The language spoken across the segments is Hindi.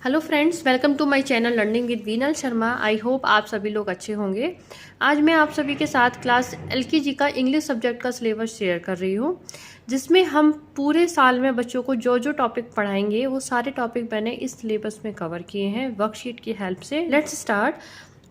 Hello friends, welcome to my channel learning with Veenal Sharma. I hope आप सभी लोग अच्छे होंगे। आज मैं आप सभी के साथ क्लास एलकेजी का इंग्लिश सब्जेक्ट का सिलेबस शेयर कर रही हूँ, जिसमें हम पूरे साल में बच्चों को जो जो टॉपिक पढ़ाएंगे वो सारे टॉपिक मैंने इस सिलेबस में कवर किए हैं वर्कशीट की हेल्प से। Let's start.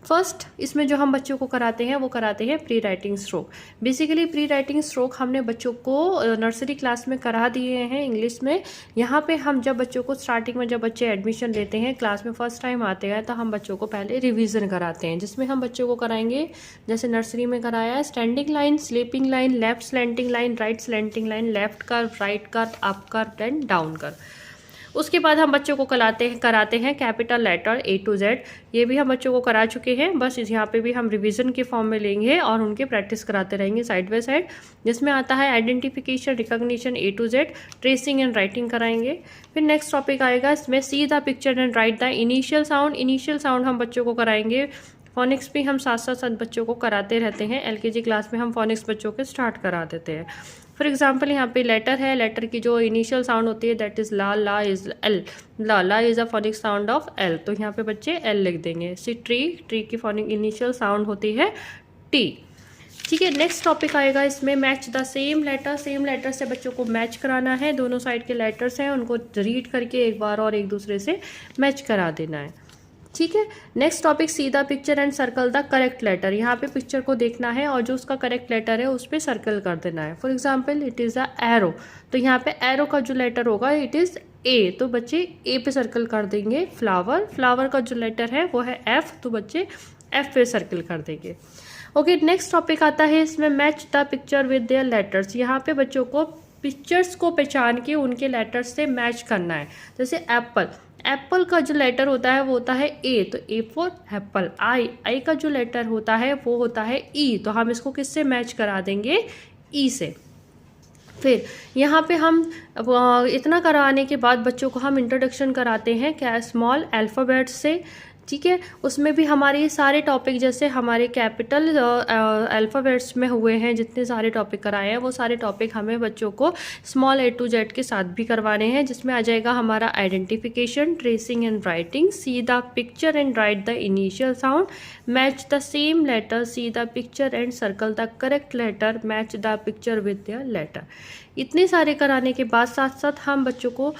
फर्स्ट, इसमें जो हम बच्चों को कराते हैं वो कराते हैं pre writing stroke. Basically pre writing stroke हमने बच्चों को नर्सरी क्लास में करा दिए हैं इंग्लिश में। यहाँ पे हम जब बच्चों को स्टार्टिंग में जब बच्चे एडमिशन लेते हैं, क्लास में फर्स्ट टाइम आते हैं, तो हम बच्चों को पहले रिवीजन कराते हैं, जिसमें हम बच्चों को कराएंगे जैसे नर्सरी में कराया है standing line, sleeping line, left slanting line, right slanting line, left curve, right curve, up curve and down curve. उसके बाद हम बच्चों को कराते हैं capital letter A to Z। ये भी हम बच्चों को करा चुके हैं, बस यहाँ पे भी हम रिवीजन के फॉर्म में लेंगे और उनके प्रैक्टिस कराते रहेंगे साइड बाय साइड, जिसमें आता है identification, recognition A to Z, tracing and writing कराएंगे। फिर नेक्स्ट टॉपिक आएगा, इसमें सी the picture and write the initial sound. Initial sound हम बच्चों को कराएंगे। फोनिक्स भी हम साथ साथ बच्चों को कराते रहते हैं। एलकेजी क्लास में हम फोनिक्स बच्चों के स्टार्ट करा देते हैं। फॉर एग्जाम्पल यहाँ पे लेटर है, लेटर की जो इनिशियल साउंड होती है that is la, la is L, la is a phonic sound of L, तो यहाँ पे बच्चे एल लिख देंगे। सी ट्री की फोनिक इनिशियल साउंड होती है टी। ठीक है, नेक्स्ट टॉपिक आएगा, इसमें match the same letter. Same letter से बच्चों को मैच कराना है। दोनों साइड के लेटर्स हैं, उनको रीड करके एक बार और एक दूसरे से मैच करा देना है। ठीक है, next topic, see the picture and circle the correct letter. यहाँ पे पिक्चर को देखना है और जो उसका करेक्ट लेटर है उस पर सर्कल कर देना है। For example it is a arrow, तो यहाँ पे एरो का जो लेटर होगा इट इज़ ए, तो बच्चे ए पे सर्कल कर देंगे। फ्लावर, फ्लावर का जो लेटर है वो है एफ, तो बच्चे एफ पे सर्कल कर देंगे। ओके, नेक्स्ट टॉपिक आता है, इसमें match the picture with there letters. यहाँ पे बच्चों को पिक्चर्स को पहचान के उनके लेटर्स से मैच करना है। जैसे एप्पल, एप्पल का जो लेटर होता है वो होता है ए, तो ए फॉर एप्पल। आई का जो लेटर होता है वो होता है ई, तो हम इसको किससे मैच करा देंगे? ई से। फिर यहाँ पे हम इतना कराने के बाद बच्चों को हम इंट्रोडक्शन कराते हैं क्या स्मॉल अल्फ़ाबेट्स से। ठीक है, उसमें भी हमारे सारे टॉपिक जैसे हमारे कैपिटल अल्फ़ाबेट्स में हुए हैं, जितने सारे टॉपिक कराए हैं वो सारे टॉपिक हमें बच्चों को स्मॉल A to Z के साथ भी करवाने हैं, जिसमें आ जाएगा हमारा identification, tracing and writing, see the picture and write the initial sound, match the same letter, see the picture and circle the correct letter, match the picture with their letter. इतने सारे कराने के बाद साथ साथ हम बच्चों को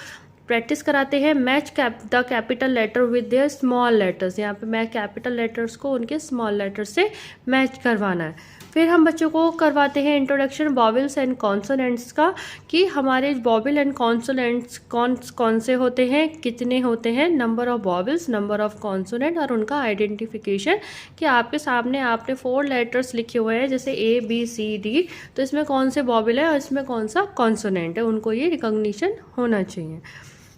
प्रैक्टिस कराते हैं match the capital letter with their small letters. यहाँ पे मैं कैपिटल लेटर्स को उनके स्मॉल लेटर से मैच करवाना है। फिर हम बच्चों को करवाते हैं इंट्रोडक्शन वॉवेल्स एंड कॉन्सोनेंट्स का, कि हमारे वॉवेल एंड कॉन्सोनेंट्स कौन से होते हैं, कितने होते हैं, number of vowels, number of consonant और उनका आइडेंटिफिकेशन, कि आपके सामने आपने 4 लेटर्स लिखे हुए हैं जैसे ABCD, तो इसमें कौन से वॉवेल है और इसमें कौन सा कॉन्सोनेंट है, उनको ये रिकॉग्निशन होना चाहिए।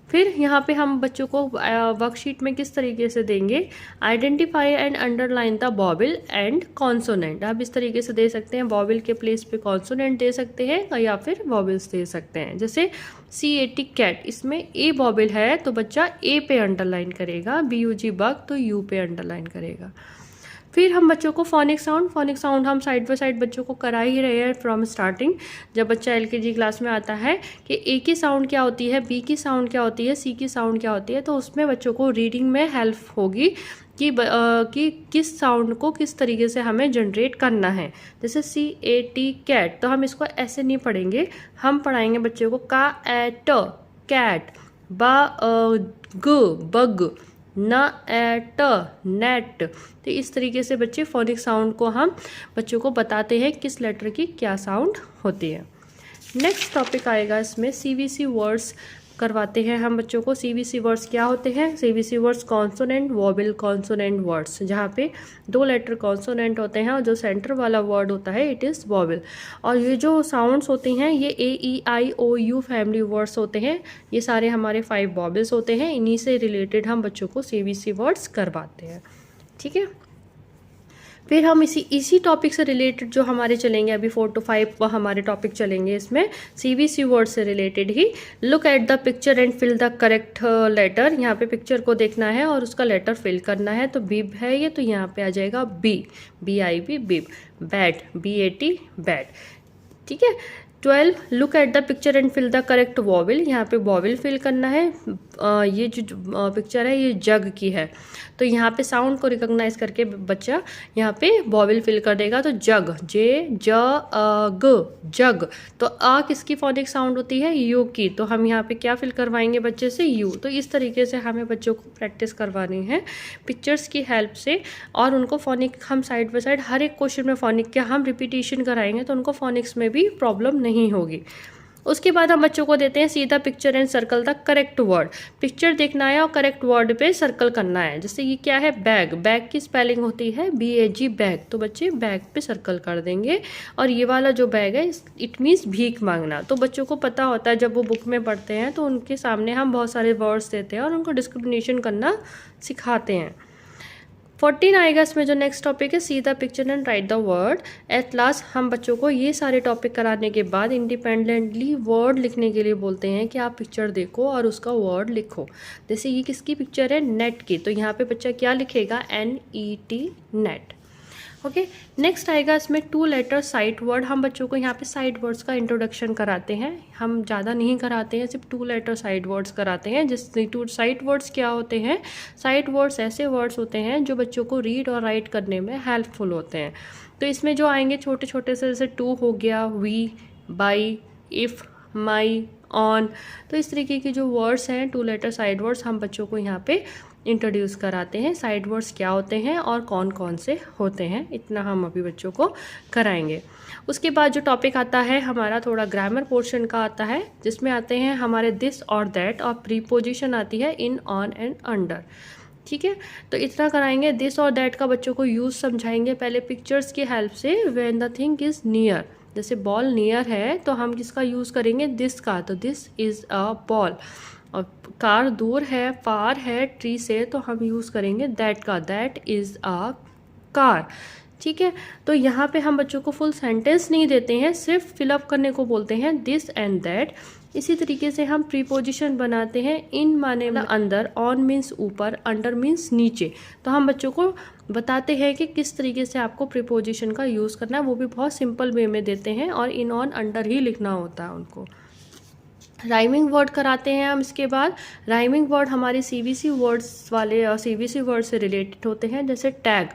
फिर यहाँ पे हम बच्चों को वर्कशीट में किस तरीके से देंगे, identify and underline the vowel and consonant. आप इस तरीके से दे सकते हैं, वॉवेल के प्लेस पे कॉन्सोनेंट दे सकते हैं या फिर वॉवेल्स दे सकते हैं। जैसे CAT कैट, इसमें ए वॉवेल है तो बच्चा ए पे अंडरलाइन करेगा, BUG बग तो यू पे अंडरलाइन करेगा। फिर हम बच्चों को फोनिक साउंड हम साइड बाय साइड बच्चों को करा ही रहे हैं फ्रॉम स्टार्टिंग। जब बच्चा LKG क्लास में आता है कि A की साउंड क्या होती है, B की साउंड क्या होती है, C की साउंड क्या होती है, तो उसमें बच्चों को रीडिंग में हेल्प होगी कि किस साउंड को किस तरीके से हमें जनरेट करना है। जैसे CAT कैट, तो हम इसको ऐसे नहीं पढ़ेंगे, हम पढ़ाएंगे बच्चों को का एट कैट, बग, न एट नेट। तो इस तरीके से बच्चे फोनिक साउंड को हम बच्चों को बताते हैं किस लेटर की क्या साउंड होती है। नेक्स्ट टॉपिक आएगा, इसमें CVC वर्ड्स करवाते हैं हम बच्चों को। CVC वर्ड्स क्या होते हैं? CVC words consonant vowel consonant words, जहाँ पे 2 लेटर कॉन्सोनेंट होते हैं और जो सेंटर वाला वर्ड होता है इट इज़ वॉवेल। और ये जो साउंड्स होती हैं ये AEIOU फैमिली वर्ड्स होते हैं, ये सारे हमारे 5 वॉवेल्स होते हैं, इन्हीं से रिलेटेड हम बच्चों को CVC वर्ड्स करवाते हैं। ठीक है, फिर हम इसी टॉपिक से रिलेटेड जो हमारे चलेंगे अभी 4 to 5 हमारे टॉपिक चलेंगे इसमें CVC वर्ड से रिलेटेड ही। Look at the picture and fill the correct letter, यहाँ पे पिक्चर को देखना है और उसका लेटर फिल करना है। तो बिब है ये, तो यहाँ पे आ जाएगा BIB bib. Bat BAT bat. ठीक है, 12 look at the picture and fill the correct vowel. यहाँ पे वॉवल फिल करना है। ये जो पिक्चर है ये जग की है, तो यहाँ पे साउंड को रिकॉग्नाइज करके बच्चा यहाँ पे वॉवल फिल कर देगा। तो जग, जे ज ग, जग। तो आ किसकी फोनिक साउंड होती है? यू की। तो हम यहाँ पे क्या फिल करवाएंगे बच्चे से? यू। तो इस तरीके से हमें बच्चों को प्रैक्टिस करवानी है पिक्चर्स की हेल्प से, और उनको फोनिक हम साइड बाय साइड हर एक क्वेश्चन में फोनिक क्या हम रिपीटेशन कराएंगे तो उनको फोनिक्स में भी प्रॉब्लम नहीं होगी। उसके बाद हम बच्चों को देते हैं सीधा picture and circle the correct word. Picture देखना है और करेक्ट वर्ड पे सर्कल करना है। जैसे ये क्या है? बैग। बैग की स्पेलिंग होती है BAG, बैग। तो बच्चे बैग पे सर्कल कर देंगे। और ये वाला जो बैग है इट मीन्स भीख मांगना। तो बच्चों को पता होता है जब वो बुक में पढ़ते हैं तो उनके सामने हम बहुत सारे वर्ड्स देते हैं और उनको डिस्क्रिमिनेशन करना सिखाते हैं। 14 आएगा इसमें जो नेक्स्ट टॉपिक है सी the picture and write the word. At last हम बच्चों को ये सारे टॉपिक कराने के बाद इंडिपेंडेंटली वर्ड लिखने के लिए बोलते हैं कि आप पिक्चर देखो और उसका वर्ड लिखो। जैसे ये किसकी पिक्चर है? नेट की। तो यहाँ पे बच्चा क्या लिखेगा? NET, net. ओके, नेक्स्ट आएगा इसमें 2 लेटर साइट वर्ड। हम बच्चों को यहाँ पे साइट वर्ड्स का इंट्रोडक्शन कराते हैं। हम ज़्यादा नहीं कराते हैं, सिर्फ 2 लेटर साइट वर्ड्स कराते हैं। जिससे 2 साइट वर्ड्स क्या होते हैं? साइट वर्ड्स ऐसे वर्ड्स होते हैं जो बच्चों को रीड और राइट करने में हेल्पफुल होते हैं। तो इसमें जो आएंगे छोटे छोटे से, जैसे टू हो गया, we, by, if, my, on. तो इस तरीके के जो वर्ड्स हैं 2 लेटर साइड वर्ड्स हम बच्चों को यहाँ पे इंट्रोड्यूस कराते हैं। साइड वर्ड्स क्या होते हैं और कौन कौन से होते हैं, इतना हम अभी बच्चों को कराएंगे। उसके बाद जो टॉपिक आता है हमारा थोड़ा ग्रामर पोर्शन का आता है, जिसमें आते हैं हमारे दिस और दैट, और प्रीपोजिशन आती है इन, ऑन एंड अंडर। ठीक है, तो इतना कराएंगे। दिस और दैट का बच्चों को यूज़ समझाएंगे पहले पिक्चर्स की हेल्प से। When the thing is near, जैसे बॉल नियर है तो हम किसका यूज़ करेंगे? दिस का। तो दिस इज़ अ बॉल। और कार दूर है, फार है ट्री से, तो हम यूज़ करेंगे दैट का। That is a car. ठीक है, तो यहाँ पे हम बच्चों को फुल सेंटेंस नहीं देते हैं, सिर्फ फिलअप करने को बोलते हैं दिस एंड दैट। इसी तरीके से हम प्रीपोजिशन बनाते हैं। इन माने अंदर, ऑन मीन्स ऊपर, अंडर मीन्स नीचे। तो हम बच्चों को बताते हैं कि किस तरीके से आपको प्रीपोजिशन का यूज़ करना है, वो भी बहुत सिंपल वे में देते हैं, और इन, ऑन, अंडर ही लिखना होता है उनको। राइमिंग वर्ड कराते हैं हम। इसके बाद राइमिंग वर्ड हमारे CBC वर्ड्स वाले और CBC वर्ड से रिलेटेड होते हैं। जैसे टैग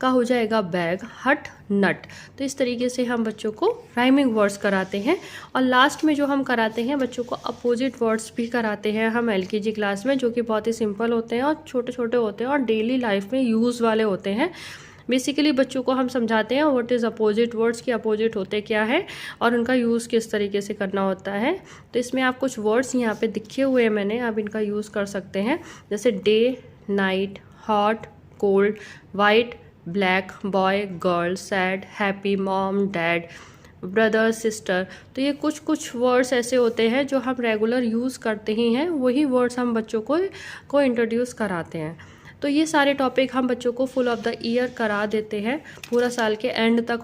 का हो जाएगा बैग, हट, नट। तो इस तरीके से हम बच्चों को राइमिंग वर्ड्स कराते हैं। और लास्ट में जो हम कराते हैं बच्चों को अपोजिट वर्ड्स भी कराते हैं हम LKG क्लास में, जो कि बहुत ही सिंपल होते हैं और छोटे छोटे होते हैं और डेली लाइफ में यूज़ वाले होते हैं। बेसिकली बच्चों को हम समझाते हैं व्हाट इज़ अपोजिट वर्ड्स, की अपोजिट होते क्या है और उनका यूज़ किस तरीके से करना होता है। तो इसमें आप कुछ वर्ड्स यहाँ पे दिखे हुए हैं मैंने, आप इनका यूज़ कर सकते हैं। जैसे day, night, hot, cold, white, black, boy, girl, sad, happy, mom, dad, brother, sister. तो ये कुछ वर्ड्स ऐसे होते हैं जो हम रेगुलर यूज़ करते ही हैं, वही वर्ड्स हम बच्चों को इंट्रोड्यूस कराते हैं। तो ये सारे टॉपिक हम बच्चों को फुल ऑफ द ईयर करा देते हैं, पूरा साल के एंड तक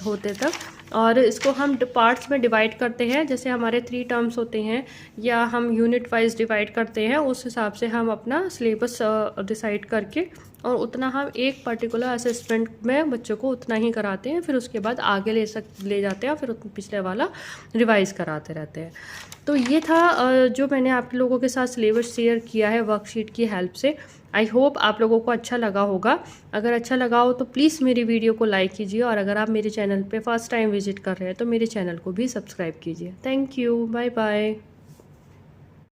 होते तक। और इसको हम पार्ट्स में डिवाइड करते हैं। जैसे हमारे 3 टर्म्स होते हैं या हम यूनिट वाइज डिवाइड करते हैं, उस हिसाब से हम अपना सिलेबस डिसाइड करके और उतना हम एक पर्टिकुलर असेसमेंट में बच्चों को उतना ही कराते हैं। फिर उसके बाद आगे ले जाते हैं, फिर पिछले वाला रिवाइज कराते रहते हैं। तो ये था जो मैंने आप लोगों के साथ सिलेबस शेयर किया है वर्कशीट की हेल्प से। आई होप आप लोगों को अच्छा लगा होगा। अगर अच्छा लगा हो तो प्लीज़ मेरी वीडियो को लाइक कीजिए, और अगर आप मेरे चैनल पे फर्स्ट टाइम विजिट कर रहे हैं तो मेरे चैनल को भी सब्सक्राइब कीजिए। Thank you, bye bye.